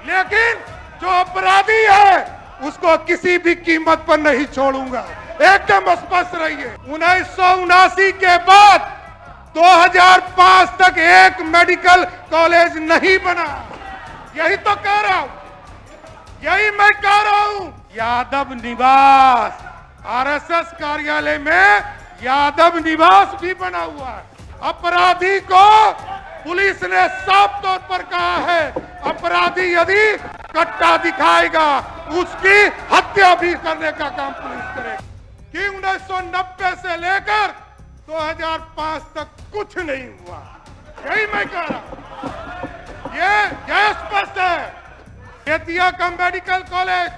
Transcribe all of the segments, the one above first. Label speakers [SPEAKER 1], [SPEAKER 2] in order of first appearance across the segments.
[SPEAKER 1] लेकिन जो अपराधी है उसको किसी भी कीमत पर नहीं छोड़ूंगा। एकदम स्पष्ट रहिए। 1979 के बाद 2005 तक एक मेडिकल कॉलेज नहीं बना। यही तो कह रहा हूं, यही मैं कह रहा हूं। यादव निवास, आरएसएस कार्यालय में यादव निवास भी बना हुआ है। अपराधी को पुलिस ने साफ तौर पर कहा है, अपराधी यदि कट्टा दिखाएगा उसकी हत्या भी करने का काम पुलिस करेगी। कि 1990 से लेकर 2005 तक कुछ नहीं हुआ, यही मैं कह रहा हूं। ये स्पष्ट है। बेतिया का मेडिकल कॉलेज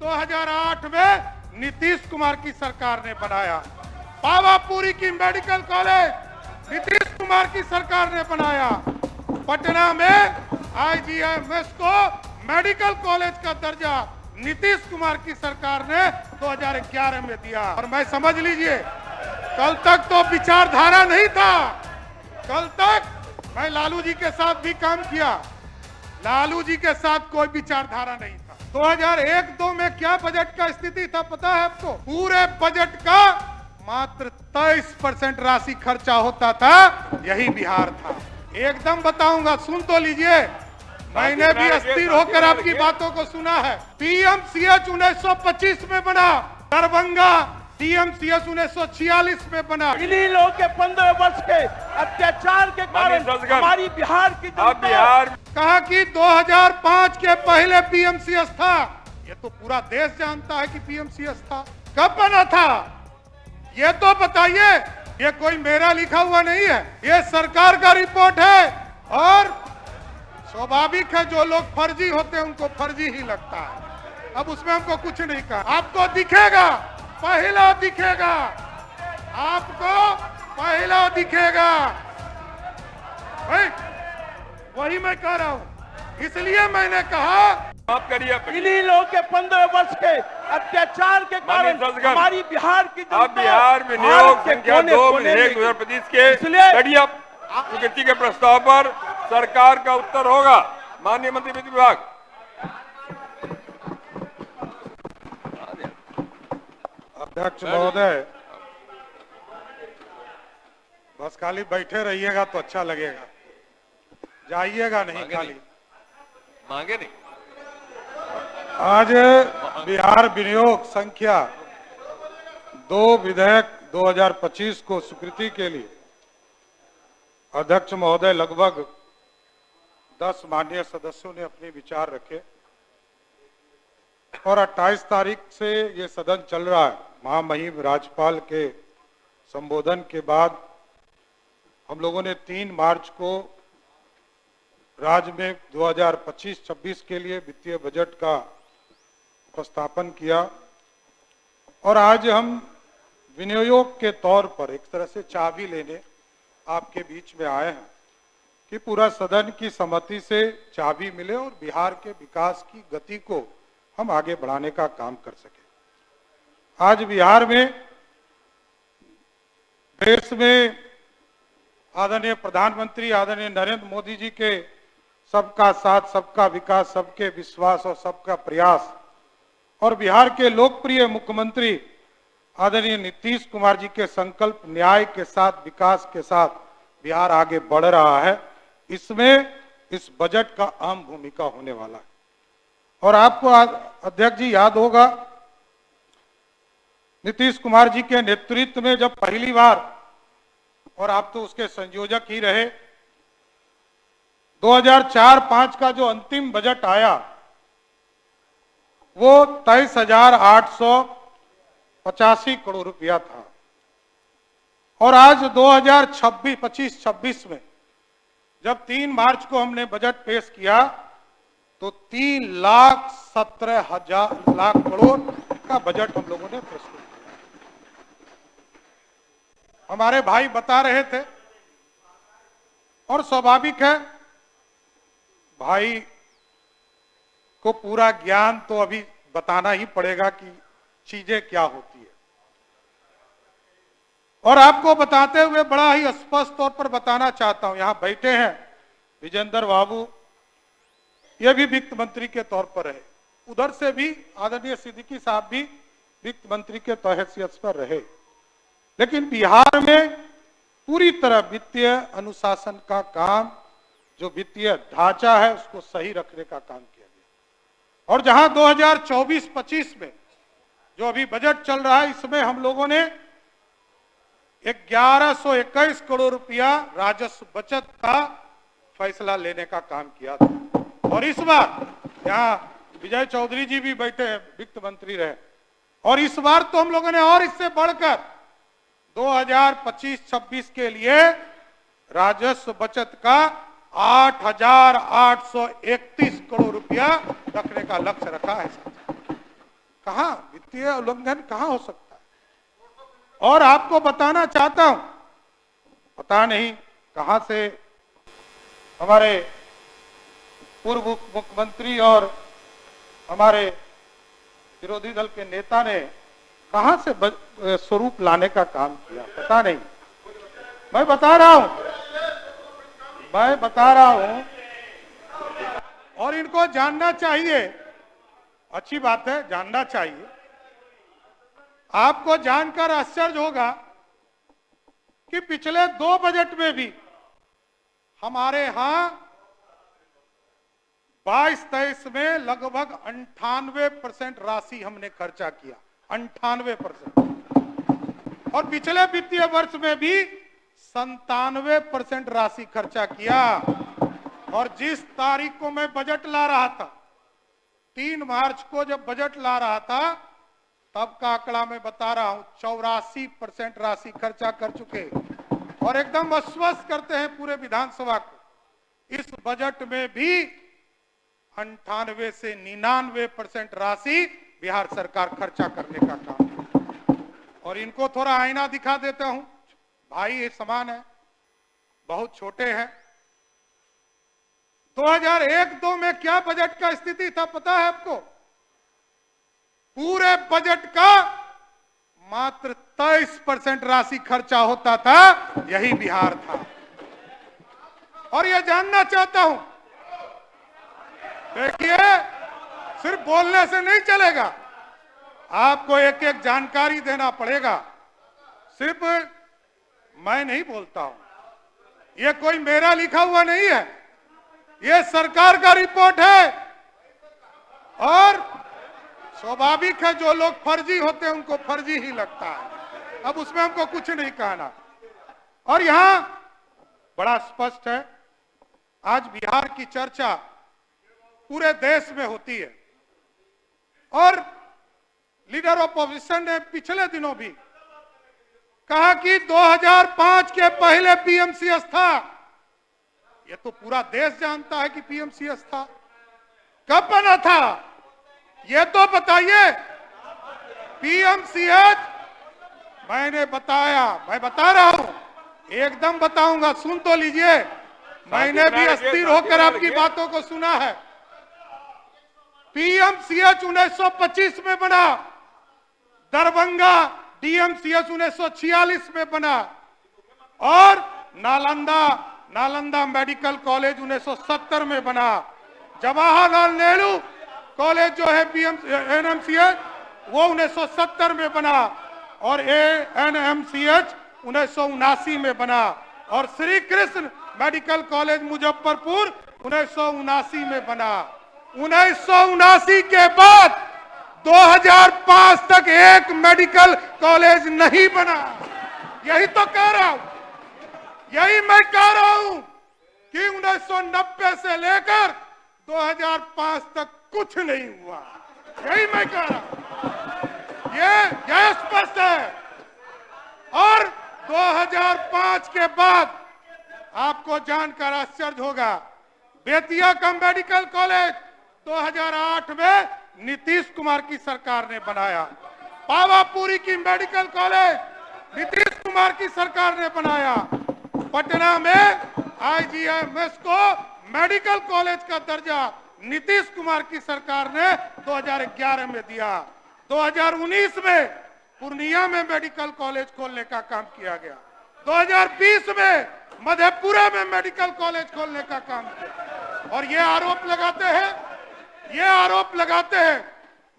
[SPEAKER 1] 2008 में नीतीश कुमार की सरकार ने बनाया। पावापुरी की मेडिकल कॉलेज नीतीश कुमार की सरकार ने बनाया। पटना में आईजीएमएस को मेडिकल कॉलेज का दर्जा नीतीश कुमार की सरकार ने 2011 में दिया। और मैं समझ लीजिए, कल तक तो विचारधारा नहीं था। कल तक मैं लालू जी के साथ भी काम किया, लालू जी के साथ कोई विचारधारा नहीं था। 2001-2 में क्या बजट का स्थिति था पता है आपको? पूरे बजट का मात्र 23% राशि खर्चा होता था, यही बिहार था। एकदम बताऊंगा, सुन तो लीजिए। मैंने भी अस्थिर होकर आपकी बातों को सुना है। पीएमसीएच 1925 में बना, दरभंगा डीएमसीएच 1946 में बना।
[SPEAKER 2] इन्हीं लोगों के 15 वर्ष के अत्याचार के कारण हमारी बिहार की जनता
[SPEAKER 1] कहा कि 2005 के पहले पीएमसीएच था। ये तो पूरा देश जानता है कि पीएमसीएच था। कब बना था ये तो बताइए। ये कोई मेरा लिखा हुआ नहीं है, ये सरकार का रिपोर्ट है। और स्वाभाविक है, जो लोग फर्जी होते हैं उनको फर्जी ही लगता है। अब उसमें हमको कुछ नहीं कहा। आपको दिखेगा, पहला दिखेगा, आपको पहला दिखेगा। वही मैं कह रहा हूं, इसलिए मैंने कहा
[SPEAKER 3] आप करिए।
[SPEAKER 2] इन्हीं लोगों के 15 वर्ष के अत्याचार के कारण हमारी बिहार की जनता
[SPEAKER 3] बिहार में नियोग संख्या 2 विधेयक 2025 के बढ़िया स्वीकृति के प्रस्ताव पर सरकार का उत्तर होगा। माननीय मंत्री वित्त विभाग।
[SPEAKER 1] अध्यक्ष महोदय, बस खाली बैठे रहिएगा तो अच्छा लगेगा, जाइएगा नहीं खाली।
[SPEAKER 3] मांगे नहीं।
[SPEAKER 1] आज बिहार विनियोग संख्या 2 विधेयक 2025 को स्वीकृति के लिए अध्यक्ष महोदय लगभग 10 माननीय सदस्यों ने अपने विचार रखे और 28 तारीख से ये सदन चल रहा है। महामहिम राज्यपाल के संबोधन के बाद हम लोगों ने 3 मार्च को राज्य में 2025-26 के लिए वित्तीय बजट का उपस्थापन किया और आज हम विनियोग के तौर पर एक तरह से चाबी लेने आपके बीच में आए हैं कि पूरा सदन की सहमति से चाबी मिले और बिहार के विकास की गति को हम आगे बढ़ाने का काम कर सके। आज बिहार में, देश में आदरणीय प्रधानमंत्री आदरणीय नरेंद्र मोदी जी के सबका साथ, सबका विकास, सबके विश्वास और सबका प्रयास और बिहार के लोकप्रिय मुख्यमंत्री आदरणीय नीतीश कुमार जी के संकल्प न्याय के साथ, विकास के साथ बिहार आगे बढ़ रहा है। इसमें इस बजट का अहम भूमिका होने वाला है। और आपको अध्यक्ष जी याद होगा, नीतीश कुमार जी के नेतृत्व में जब पहली बार, और आप तो उसके संयोजक ही रहे, 2004-05 का जो अंतिम बजट आया वो 23,885 करोड़ रुपया था। और आज 2025-26 में जब 3 मार्च को हमने बजट पेश किया तो 3,17,000 करोड़ का बजट हम लोगों ने पेश किया। हमारे भाई बता रहे थे और स्वाभाविक है, भाई को पूरा ज्ञान तो अभी बताना ही पड़ेगा कि चीजें क्या होती है। और आपको बताते हुए बड़ा ही स्पष्ट तौर पर बताना चाहता हूं, यहां बैठे हैं विजेंद्र बाबू, ये भी वित्त मंत्री के तौर पर रहे, उधर से भी आदरणीय सिद्दीकी साहब भी वित्त मंत्री के हैसियत पर रहे। लेकिन बिहार में पूरी तरह वित्तीय अनुशासन का काम, जो वित्तीय ढांचा है उसको सही रखने का काम किया गया। और जहां 2024-25 में जो अभी बजट चल रहा है, इसमें हम लोगों ने 1121 करोड़ रुपया राजस्व बचत का फैसला लेने का काम किया था। और इस बार यहाँ विजय चौधरी जी भी बैठे हैं, वित्त मंत्री रहे, और इस बार तो हम लोगों ने और इससे बढ़कर 2025-26 के लिए राजस्व बचत का 8,831 करोड़ रुपया रखने का लक्ष्य रखा है। कहां वित्तीय उल्लंघन कहां हो सकता है? और आपको बताना चाहता हूं, पता नहीं कहां से हमारे पूर्व मुख्यमंत्री और हमारे विरोधी दल के नेता ने कहां से स्वरूप लाने का काम किया, पता नहीं। मैं बता रहा हूं और इनको जानना चाहिए, अच्छी बात है, जानना चाहिए। आपको जानकर आश्चर्य होगा कि पिछले 2 बजट में भी हमारे यहां 22-23 में लगभग 98% राशि हमने खर्चा किया, 98%। और पिछले वित्तीय वर्ष में भी 97% राशि खर्चा किया। और जिस तारीख को मैं बजट ला रहा था, 3 मार्च को जब बजट ला रहा था, तब का आंकड़ा मैं बता रहा हूं, 84% राशि खर्चा कर चुके और एकदम आश्वस्त करते हैं पूरे विधानसभा को, इस बजट में भी 98 से 99% राशि बिहार सरकार खर्चा करने का काम। और इनको थोड़ा आईना दिखा देता हूं, भाई ये समान है, बहुत छोटे हैं। 2001-2 में क्या बजट का स्थिति था पता है आपको? पूरे बजट का मात्र 23% राशि खर्चा होता था, यही बिहार था। और ये जानना चाहता हूं, देखिए सिर्फ बोलने से नहीं चलेगा, आपको एक एक जानकारी देना पड़ेगा। सिर्फ मैं नहीं बोलता हूं, ये कोई मेरा लिखा हुआ नहीं है, ये सरकार का रिपोर्ट है। और स्वाभाविक है, जो लोग फर्जी होते हैं उनको फर्जी ही लगता है, अब उसमें हमको कुछ नहीं कहना। और यहां बड़ा स्पष्ट है, आज बिहार की चर्चा पूरे देश में होती है। और लीडर ऑफ ऑपोजिशन ने पिछले दिनों भी कहा कि 2005 के पहले पीएमसीएस था। ये तो पूरा देश जानता है कि पीएमसीएस था, कब बना था ये तो बताइए। पीएमसीएच मैंने बताया, मैं बता रहा हूं, एकदम बताऊंगा, सुन तो लीजिए। मैंने भी अस्थिर होकर आपकी बातों को सुना है। पीएमसीएच 1925 में बना, दरभंगा डीएमसीएच 1946 में बना, और नालंदा मेडिकल कॉलेज 1970 में बना। जवाहरलाल नेहरू कॉलेज जो है एनएमसीएच वो 1970 में बना, और एएनएमसीएच 1979 में बना, और श्री कृष्ण मेडिकल कॉलेज मुजफ्फरपुर 1979 में बना। 1979 के बाद 2005 तक एक मेडिकल कॉलेज नहीं बना। यही तो कह रहा हूं, यही मैं कह रहा हूं कि 1990 से लेकर 2005 तक कुछ नहीं हुआ, यही मैं कह रहा हूं। ये स्पष्ट है। और 2005 के बाद आपको जानकर आश्चर्य होगा, बेतिया का मेडिकल कॉलेज 2008 में नीतीश कुमार की सरकार ने बनाया। पावापुरी की मेडिकल कॉलेज नीतीश कुमार की सरकार ने बनाया। पटना में आईजीएमएस को मेडिकल कॉलेज का दर्जा नीतीश कुमार की सरकार ने 2011 में दिया। 2019 में पूर्णिया में मेडिकल कॉलेज खोलने का काम किया गया। 2020 में मधेपुरा में मेडिकल कॉलेज खोलने का काम किया। और ये आरोप लगाते हैं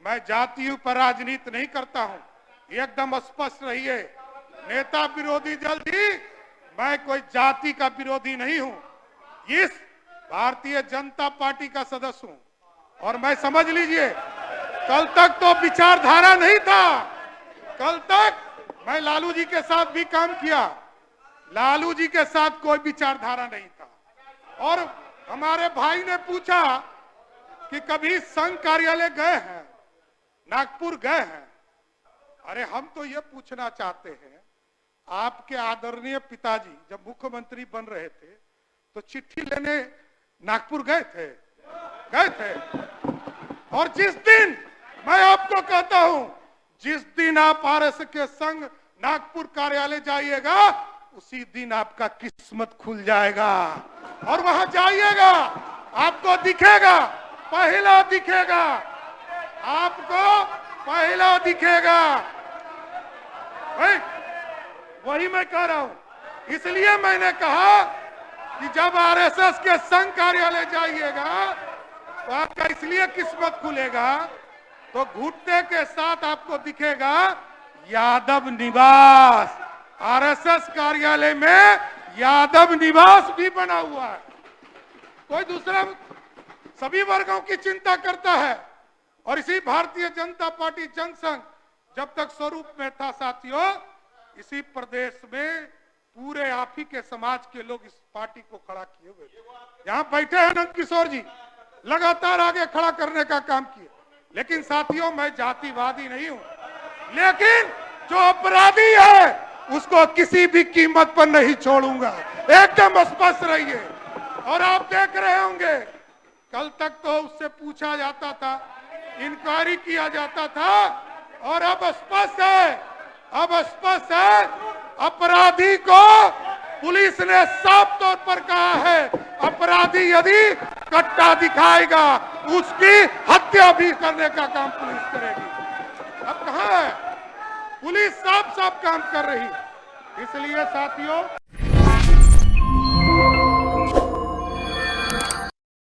[SPEAKER 1] मैं जातियों पर राजनीति नहीं करता हूं, एकदम स्पष्ट रहिए। नेता विरोधी दल थी, मैं कोई जाति का विरोधी नहीं हूं, इस भारतीय जनता पार्टी का सदस्य हूं। और मैं, समझ लीजिए, कल तक तो विचारधारा नहीं था, कल तक मैं लालू जी के साथ भी काम किया, लालू जी के साथ कोई विचारधारा नहीं था। और हमारे भाई ने पूछा कि कभी संघ कार्यालय गए हैं, नागपुर गए हैं। अरे हम तो ये पूछना चाहते हैं, आपके आदरणीय पिताजी जब मुख्यमंत्री बन रहे थे तो चिट्ठी लेने नागपुर गए थे? और जिस दिन, मैं आपको कहता हूं, जिस दिन आप आरएसएस के संघ नागपुर कार्यालय जाइएगा उसी दिन आपका किस्मत खुल जाएगा। और वहां जाइएगा, आपको दिखेगा, पहला दिखेगा, आपको पहला दिखेगा। वही मैं कह रहा हूं। इसलिए मैंने कहा कि जब आरएसएस के संघ कार्यालय जाइएगा तो आपका इसलिए किस्मत खुलेगा, तो घुटने के साथ आपको दिखेगा यादव निवास। आरएसएस कार्यालय में यादव निवास भी बना हुआ है। कोई दूसरा सभी वर्गों की चिंता करता है। और इसी भारतीय जनता पार्टी जनसंघ जब तक स्वरूप में था साथियों, इसी प्रदेश में पूरे आप ही के समाज के लोग इस पार्टी को खड़ा किए हुए थे। यहाँ बैठे हैं नंद किशोर जी, लगातार आगे खड़ा करने का काम किए। लेकिन साथियों, मैं जातिवादी नहीं हूं, लेकिन जो अपराधी है उसको किसी भी कीमत पर नहीं छोड़ूंगा, एकदम स्पष्ट रहिए। और आप देख रहे होंगे, कल तक तो उससे पूछा जाता था, इंक्वायरी किया जाता था, और अब स्पष्ट है, अपराधी को पुलिस ने साफ तौर पर कहा है, अपराधी यदि कट्टा दिखाएगा उसकी हत्या भी करने का काम पुलिस करेगी। अब कहां है पुलिस? साफ काम कर रही। इसलिए साथियों,